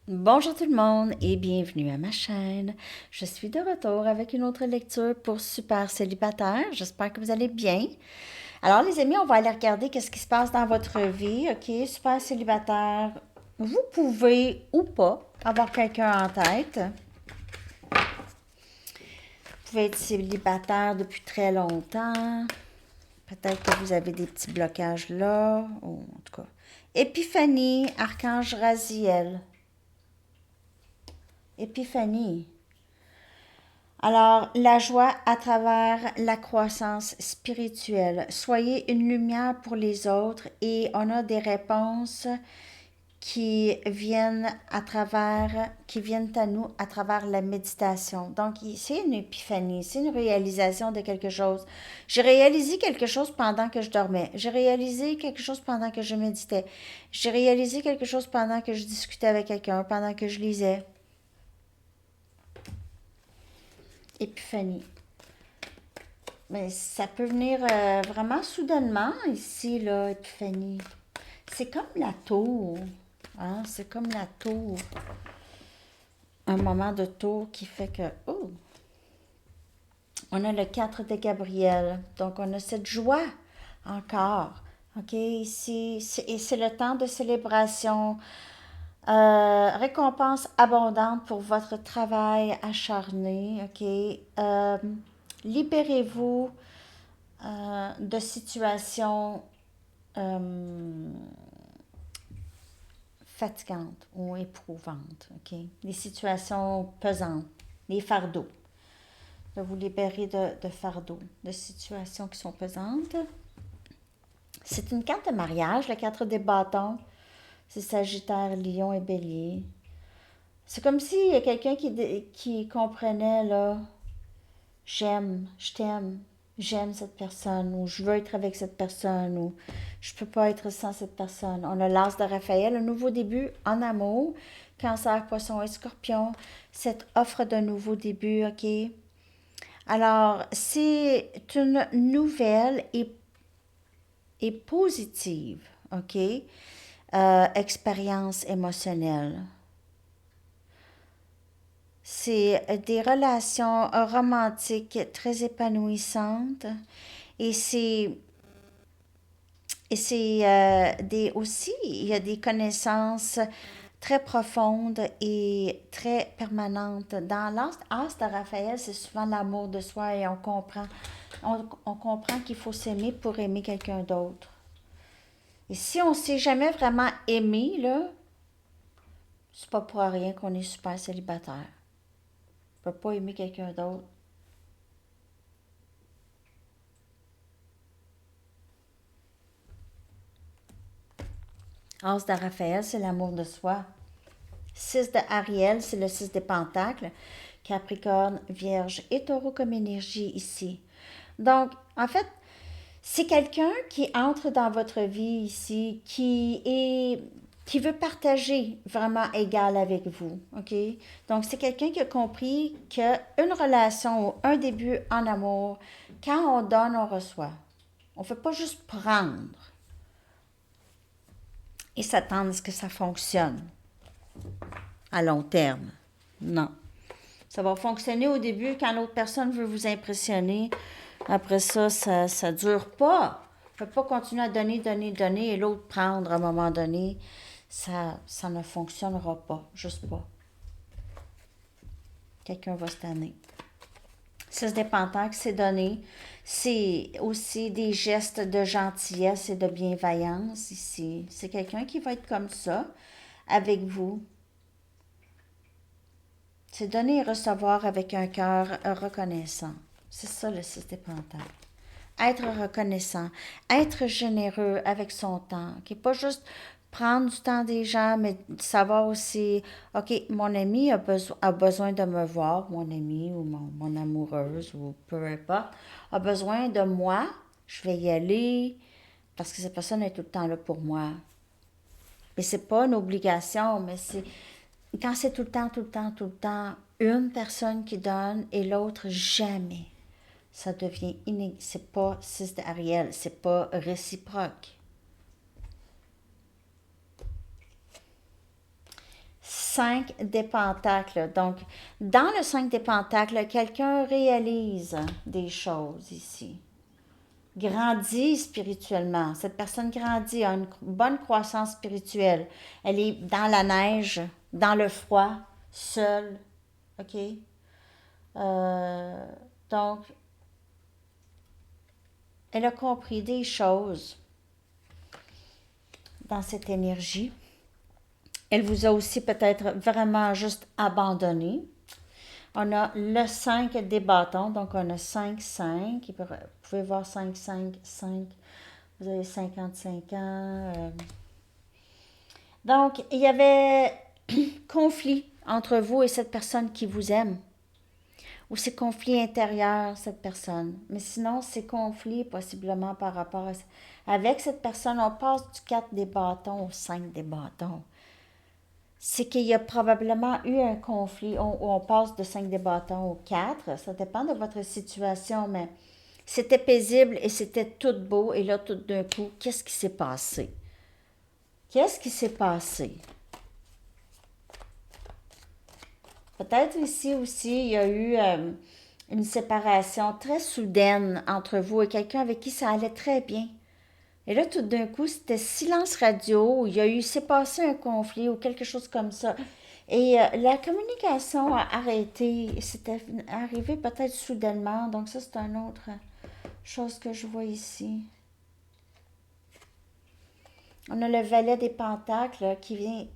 Bonjour tout le monde et bienvenue à ma chaîne. Je suis de retour avec une autre lecture pour Super Célibataire. J'espère que vous allez bien. Alors les amis, on va aller regarder qu'est-ce qui se passe dans votre vie. OK, Super Célibataire, vous pouvez ou pas avoir quelqu'un en tête. Vous pouvez être célibataire depuis très longtemps. Peut-être que vous avez des petits blocages là. Ou en tout cas. Épiphanie, Archange Raziel. Épiphanie. Alors, la joie à travers la croissance spirituelle. Soyez une lumière pour les autres et on a des réponses qui viennent à nous à travers la méditation. Donc, c'est une épiphanie, c'est une réalisation de quelque chose. J'ai réalisé quelque chose pendant que je dormais. J'ai réalisé quelque chose pendant que je méditais. J'ai réalisé quelque chose pendant que je discutais avec quelqu'un, pendant que je lisais. Épiphanie. Mais ça peut venir vraiment soudainement ici, là, Épiphanie. C'est comme la tour. Hein? C'est comme la tour. Un moment de tour qui fait que... Oh! On a le 4 de Gabriel. Donc, on a cette joie encore. OK? Ici, et c'est le temps de célébration. Récompense abondante pour votre travail acharné. OK? Libérez-vous de situations euh, fatigantes ou éprouvantes, OK? Des situations pesantes, des fardeaux. De vous libérer de fardeaux, de situations qui sont pesantes. C'est une carte de mariage, la 4 des bâtons. C'est Sagittaire, Lion et Bélier. C'est comme s'il y a quelqu'un qui comprenait, là, j'aime, je t'aime, j'aime cette personne, ou je veux être avec cette personne, ou je peux pas être sans cette personne. On a l'as de Raphaël, un nouveau début en amour, Cancer, Poisson et Scorpion, cette offre d'un nouveau début, OK? Alors, c'est une nouvelle et positive, OK? Expérience émotionnelle. C'est des relations romantiques très épanouissantes et aussi, il y a des connaissances très profondes et très permanentes. Dans l'as de Raphaël, c'est souvent l'amour de soi et on comprend qu'il faut s'aimer pour aimer quelqu'un d'autre. Et si on ne s'est jamais vraiment aimé, là, c'est pas pour rien qu'on est super célibataire. On ne peut pas aimer quelqu'un d'autre. As de Raphaël, c'est l'amour de soi. 6 de Ariel, c'est le 6 des Pentacles. Capricorne, Vierge et Taureau comme énergie ici. Donc, en fait, c'est quelqu'un qui entre dans votre vie ici, qui veut partager vraiment égal avec vous, OK? Donc, c'est quelqu'un qui a compris qu'une relation ou un début en amour, quand on donne, on reçoit. On ne fait pas juste prendre et s'attendre à ce que ça fonctionne à long terme. Non. Ça va fonctionner au début quand l'autre personne veut vous impressionner. Après ça, ça dure pas. On ne peut pas continuer à donner, donner, donner et l'autre prendre à un moment donné. Ça ne fonctionnera pas. Juste pas. Quelqu'un va se tanner. 6 des Pentacles, c'est donné. C'est aussi des gestes de gentillesse et de bienveillance ici. C'est quelqu'un qui va être comme ça avec vous. C'est donner et recevoir avec un cœur reconnaissant. C'est ça le 6 des Pentacles. Être reconnaissant, être généreux avec son temps, qui n'est pas juste prendre du temps des gens, mais savoir aussi, OK, mon ami a besoin de me voir, mon ami ou mon amoureuse ou peu importe, a besoin de moi, je vais y aller parce que cette personne est tout le temps là pour moi. Mais c'est pas une obligation, mais c'est quand c'est tout le temps, tout le temps, tout le temps, une personne qui donne et l'autre jamais. Ça devient c'est pas 6 d'Ariel, c'est pas réciproque. 5 des pentacles. Donc, dans le 5 des pentacles, quelqu'un réalise des choses ici. Grandit spirituellement. Cette personne grandit, a une bonne croissance spirituelle. Elle est dans la neige, dans le froid, seule. OK? Euh, donc, elle a compris des choses dans cette énergie. Elle vous a aussi peut-être vraiment juste abandonné. On a le 5 des bâtons, donc on a 5, 5. Vous pouvez voir 5, 5, 5. Vous avez 55 ans. Donc, il y avait conflit entre vous et cette personne qui vous aime. Ou c'est conflit intérieur, cette personne. Mais sinon, c'est conflit possiblement par rapport à... Avec cette personne, on passe du 4 des bâtons au 5 des bâtons. C'est qu'il y a probablement eu un conflit. On passe de 5 des bâtons au 4. Ça dépend de votre situation, mais c'était paisible et c'était tout beau. Et là, tout d'un coup, qu'est-ce qui s'est passé? Qu'est-ce qui s'est passé? Peut-être ici aussi, il y a eu une séparation très soudaine entre vous et quelqu'un avec qui ça allait très bien. Et là, tout d'un coup, c'était silence radio, s'est passé un conflit ou quelque chose comme ça. Et la communication a arrêté. C'était arrivé peut-être soudainement. Donc ça, c'est une autre chose que je vois ici. On a le valet des pentacles qui vient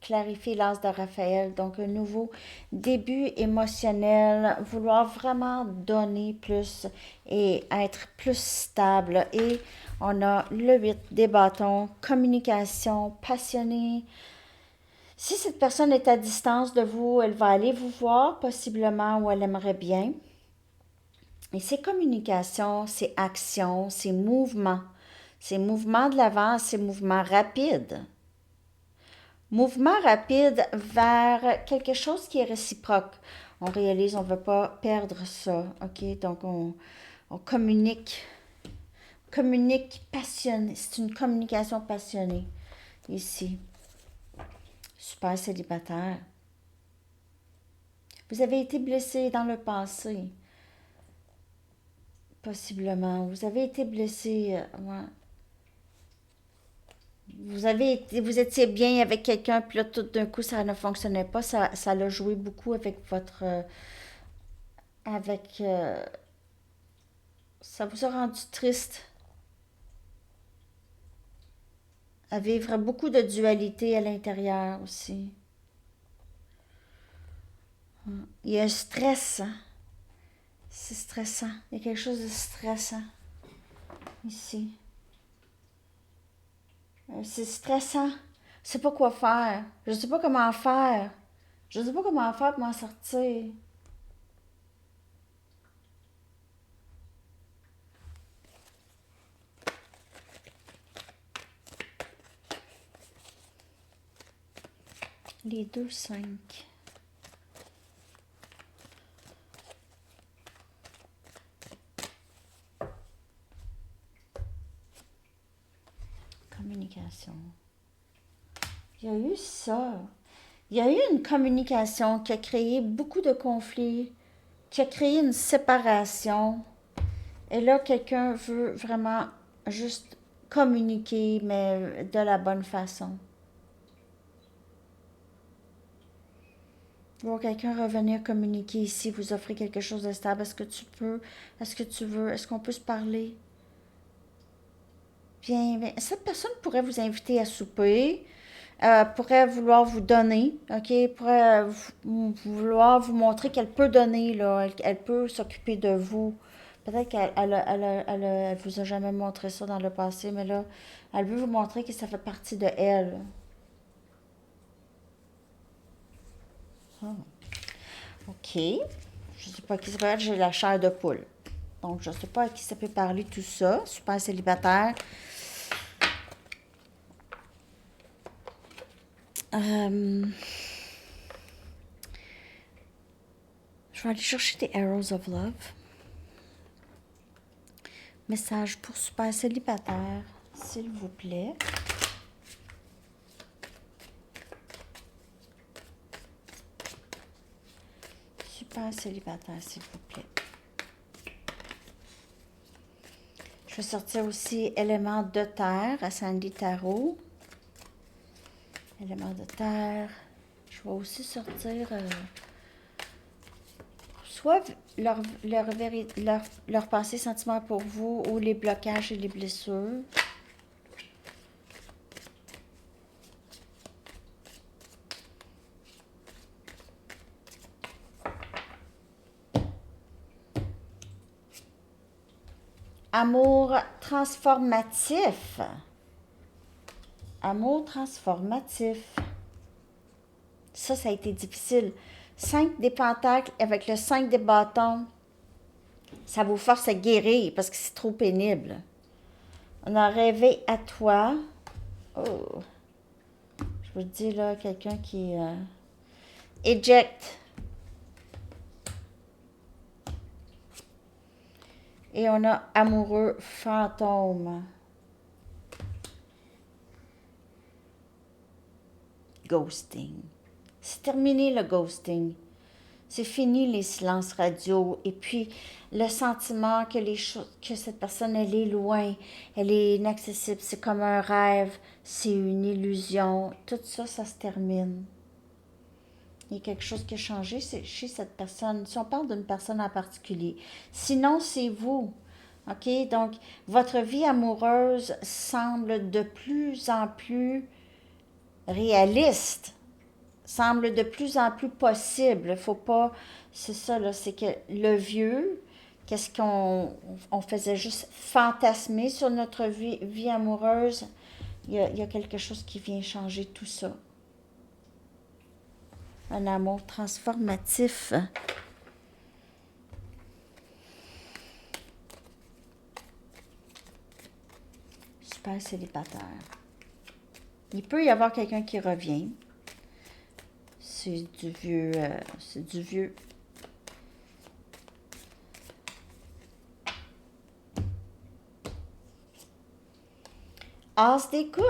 clarifier l'as de Raphaël. Donc un nouveau début émotionnel, vouloir vraiment donner plus et être plus stable. Et on a le 8 des bâtons, communication passionnée. Si cette personne est à distance de vous, elle va aller vous voir possiblement où elle aimerait bien. Et c'est communication, c'est action, c'est mouvement. C'est mouvement de l'avant, c'est mouvement rapide. Mouvement rapide vers quelque chose qui est réciproque. On réalise, on ne veut pas perdre ça. OK? Donc, on communique passionné. C'est une communication passionnée ici. Super célibataire. Vous avez été blessé dans le passé. Possiblement. Vous avez été blessé. Ouais. Vous étiez bien avec quelqu'un, puis là, tout d'un coup, ça ne fonctionnait pas. Ça l'a joué beaucoup avec votre... avec... ça vous a rendu triste à vivre beaucoup de dualité à l'intérieur aussi. Il y a un stress, hein? C'est stressant. Il y a quelque chose de stressant ici. C'est stressant. Je sais pas quoi faire. Je sais pas comment faire. Je sais pas comment faire pour m'en sortir. Les 2, 5. Communication. Il y a eu ça. Il y a eu une communication qui a créé beaucoup de conflits, qui a créé une séparation. Et là, quelqu'un veut vraiment juste communiquer, mais de la bonne façon. Voir quelqu'un revenir communiquer ici, vous offrir quelque chose de stable. Est-ce que tu peux? Est-ce que tu veux? Est-ce qu'on peut se parler? Bien, cette personne pourrait vous inviter à souper, pourrait vouloir vous donner, OK? Pourrait vouloir vous montrer qu'elle peut donner, là. Elle peut s'occuper de vous. Peut-être qu'elle vous a jamais montré ça dans le passé, mais là, elle veut vous montrer que ça fait partie de elle. Ah, OK. Je sais pas qui ça peut être, j'ai la chair de poule. Donc, je sais pas à qui ça peut parler tout ça. Super célibataire. Euh, je vais aller chercher des Arrows of Love. Message pour super célibataire, s'il vous plaît. Super célibataire, s'il vous plaît. Je vais sortir aussi élément de terre à Sandy Tarot. Élément de terre. Je vais aussi sortir soit leur pensée, sentiment pour vous ou les blocages et les blessures. Amour transformatif. Amour transformatif. Ça a été difficile. 5 des pentacles avec le 5 des bâtons. Ça vous force à guérir parce que c'est trop pénible. On a rêvé à toi. Oh. Je vous dis là, quelqu'un qui éjecte. Et on a amoureux fantôme. Ghosting. C'est terminé le ghosting. C'est fini les silences radio. Et puis, le sentiment que cette personne, elle est loin, elle est inaccessible, c'est comme un rêve, c'est une illusion. Tout ça, ça se termine. Il y a quelque chose qui a changé chez cette personne. Si on parle d'une personne en particulier. Sinon, c'est vous. OK? Donc, votre vie amoureuse semble de plus en plus réaliste, semble de plus en plus possible. Faut pas... C'est ça, là, c'est que le vieux, qu'est-ce qu'on faisait juste fantasmer sur notre vie amoureuse, il y a quelque chose qui vient changer tout ça. Un amour transformatif. Super célibataire. Il peut y avoir quelqu'un qui revient. C'est du vieux. C'est du vieux. As des coupes.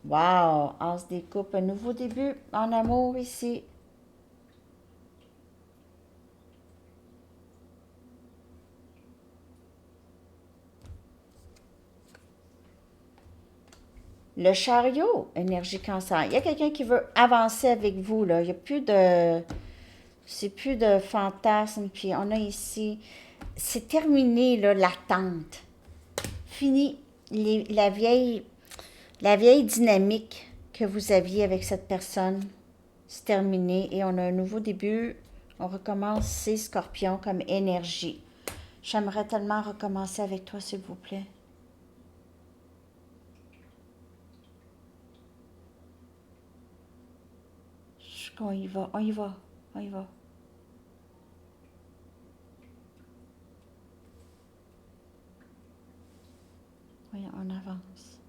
Wow! As des coupes. Un nouveau début en amour ici. Le chariot, énergie cancer. Il y a quelqu'un qui veut avancer avec vous, là. Il n'y a plus de... C'est plus de fantasmes. Puis on a ici... C'est terminé, là, l'attente. Fini la vieille dynamique que vous aviez avec cette personne. C'est terminé et on a un nouveau début. On recommence, c'est Scorpion comme énergie. J'aimerais tellement recommencer avec toi, s'il vous plaît. On y va, on y va, on y va. Voyons, on avance.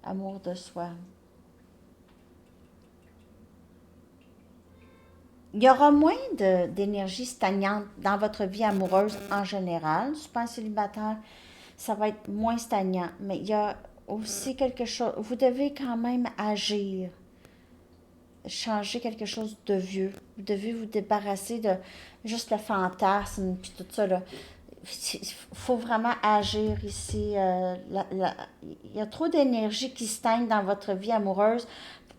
Amour de soi. Il y aura moins d'énergie stagnante dans votre vie amoureuse en général. Super célibataire, ça va être moins stagnant. Mais il y a aussi quelque chose. Vous devez quand même agir. Changer quelque chose de vieux. Vous devez vous débarrasser de juste le fantasme puis tout ça. Il faut vraiment agir ici. Il y a trop d'énergie qui stagne dans votre vie amoureuse.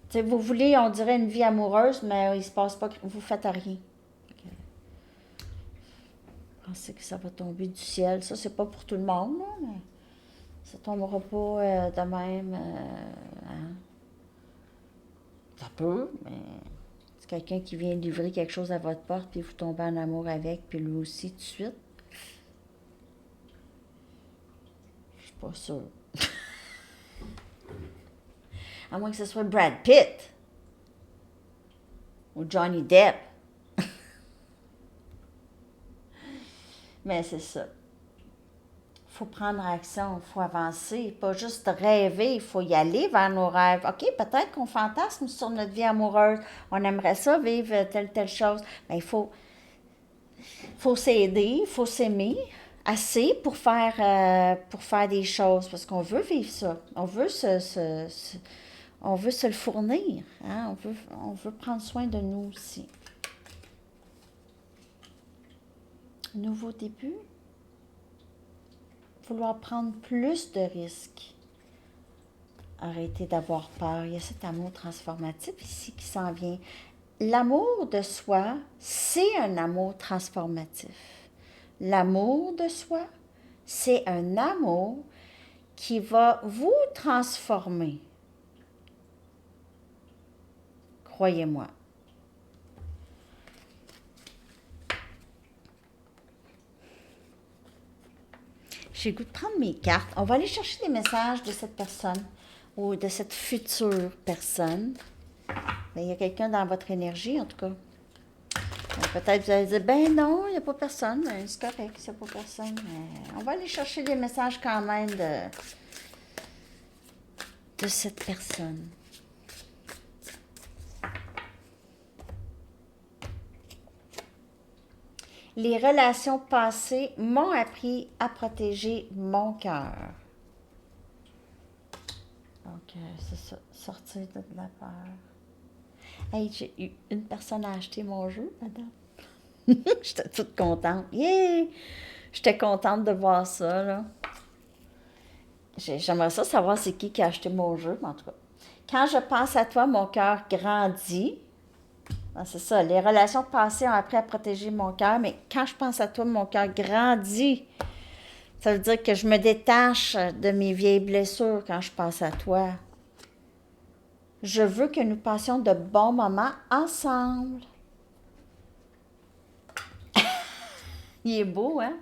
T'sais, vous voulez, on dirait, une vie amoureuse, mais il se passe pas, vous faites rien. Pensez que ça va tomber du ciel. Ça, c'est pas pour tout le monde, là, mais ça tombera pas de même. Hein. Ça peut, mais c'est quelqu'un qui vient livrer quelque chose à votre porte, puis vous tombez en amour avec, puis lui aussi tout de suite. Je suis pas sûre. À moins que ce soit Brad Pitt ou Johnny Depp. Mais c'est ça. Il faut prendre action, il faut avancer, pas juste rêver, il faut y aller vers nos rêves. OK, peut-être qu'on fantasme sur notre vie amoureuse, on aimerait ça vivre telle chose, mais il faut s'aider, il faut s'aimer assez pour faire des choses, parce qu'on veut vivre ça, on veut on veut se le fournir, hein? On veut prendre soin de nous aussi. Nouveau début. Vouloir prendre plus de risques. Arrêtez d'avoir peur. Il y a cet amour transformatif ici qui s'en vient. L'amour de soi, c'est un amour transformatif. L'amour de soi, c'est un amour qui va vous transformer. Croyez-moi. J'ai le goût de prendre mes cartes. On va aller chercher des messages de cette personne ou de cette future personne. Mais il y a quelqu'un dans votre énergie, en tout cas. Peut-être vous allez dire, ben non, il n'y a pas personne. Ben, c'est correct, il n'y a pas personne. Mais on va aller chercher des messages quand même de cette personne. Les relations passées m'ont appris à protéger mon cœur. Donc, c'est ça, sortir de la peur. Hey, j'ai eu une personne à acheter mon jeu, madame. J'étais toute contente. Yeah! J'étais contente de voir ça, là. J'aimerais ça savoir c'est qui a acheté mon jeu, mais en tout cas. Quand je pense à toi, mon cœur grandit. Ah, c'est ça, les relations passées ont appris à protéger mon cœur, mais quand je pense à toi, mon cœur grandit. Ça veut dire que je me détache de mes vieilles blessures quand je pense à toi. Je veux que nous passions de bons moments ensemble. Il est beau, hein?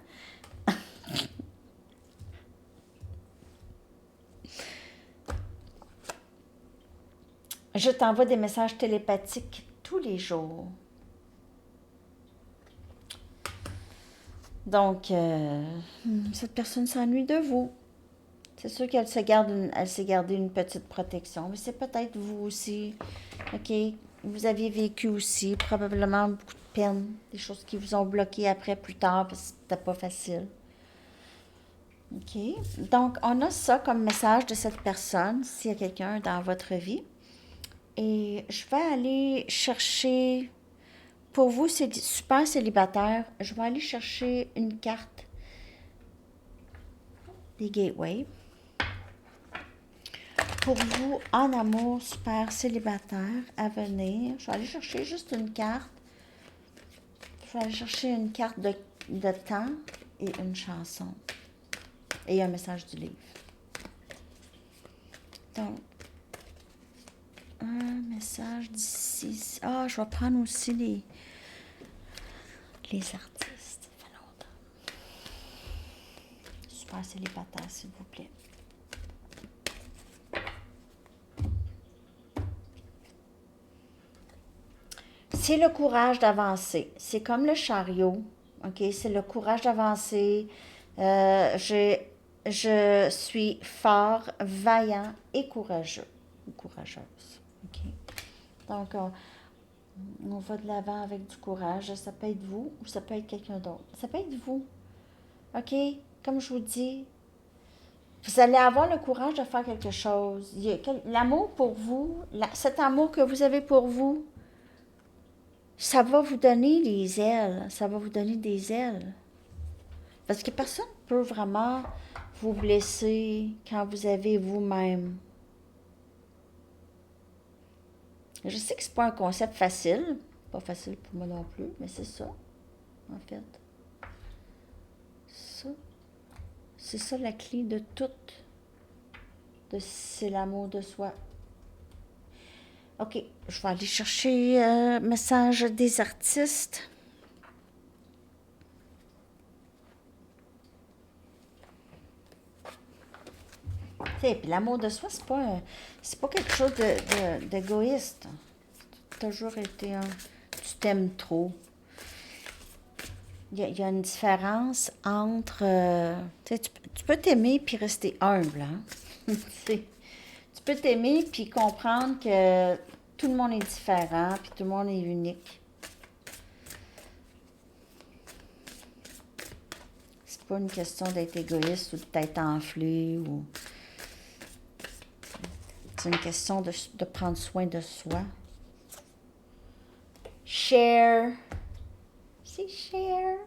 Je t'envoie des messages télépathiques tous les jours. Donc, cette personne s'ennuie de vous. C'est sûr qu'elle s'est gardée une petite protection, mais c'est peut-être vous aussi. OK? Vous aviez vécu aussi probablement beaucoup de peine, des choses qui vous ont bloqué après, plus tard, parce que c'était pas facile. OK? Donc, on a ça comme message de cette personne, s'il y a quelqu'un dans votre vie. Et je vais aller chercher, pour vous, c'est super célibataire, je vais aller chercher une carte des gateways. Pour vous, en amour, super célibataire, à venir, je vais aller chercher juste une carte. Je vais aller chercher une carte de temps et une chanson. Et un message du livre. Donc, un message d'ici. Ah, je vais prendre aussi les artistes. Ça fait longtemps. Super célibataire, s'il vous plaît. C'est le courage d'avancer. C'est comme le chariot. OK? C'est le courage d'avancer. Je suis fort, vaillant et courageux. Ou courageuse. OK? Donc, on va de l'avant avec du courage. Ça peut être vous ou ça peut être quelqu'un d'autre. Ça peut être vous. OK? Comme je vous dis, vous allez avoir le courage de faire quelque chose. L'amour pour vous, cet amour que vous avez pour vous, ça va vous donner des ailes. Ça va vous donner des ailes. Parce que personne ne peut vraiment vous blesser quand vous avez vous-même. Je sais que c'est pas un concept facile. Pas facile pour moi non plus, mais c'est ça, en fait. Ça. C'est ça la clé de tout. C'est l'amour de soi. OK, je vais aller chercher un message des artistes. Puis l'amour de soi, c'est pas quelque chose d'égoïste. Ça a toujours été tu t'aimes trop. Il y a une différence entre... tu peux t'aimer puis rester humble. Hein? Tu peux t'aimer puis comprendre que tout le monde est différent puis tout le monde est unique. C'est pas une question d'être égoïste ou d'être enflé ou... C'est une question de prendre soin de soi. Share. C'est share.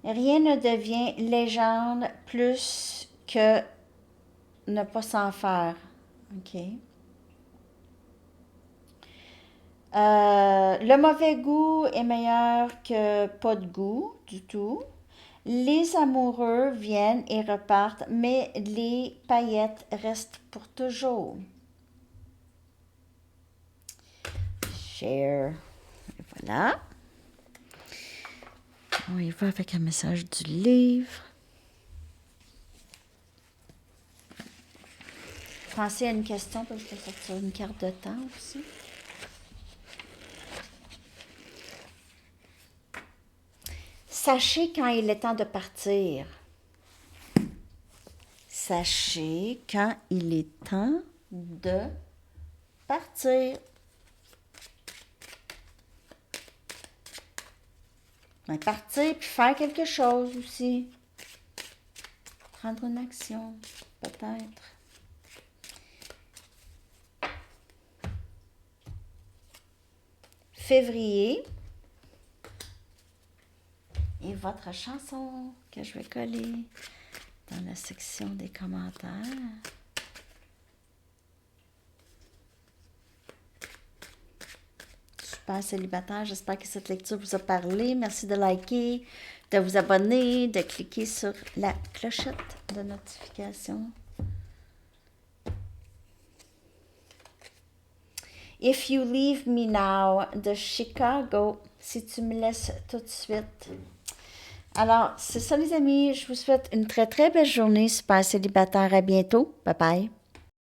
Rien ne devient légende plus que ne pas s'en faire. OK. Le mauvais goût est meilleur que pas de goût du tout. Les amoureux viennent et repartent, mais les paillettes restent pour toujours. Share. Et voilà. On y va avec un message du livre. Pensez à une question, parce que je vais sortir une carte de temps aussi. Sachez quand il est temps de partir. Sachez quand il est temps de partir. Ben, partir puis faire quelque chose aussi. Prendre une action, peut-être. Février. Et votre chanson que je vais coller dans la section des commentaires. Super célibataire, j'espère que cette lecture vous a parlé. Merci de liker, de vous abonner, de cliquer sur la clochette de notification. If You Leave Me Now de Chicago, si tu me laisses tout de suite. Alors, c'est ça les amis, je vous souhaite une très très belle journée, super célibataire, à bientôt, bye bye.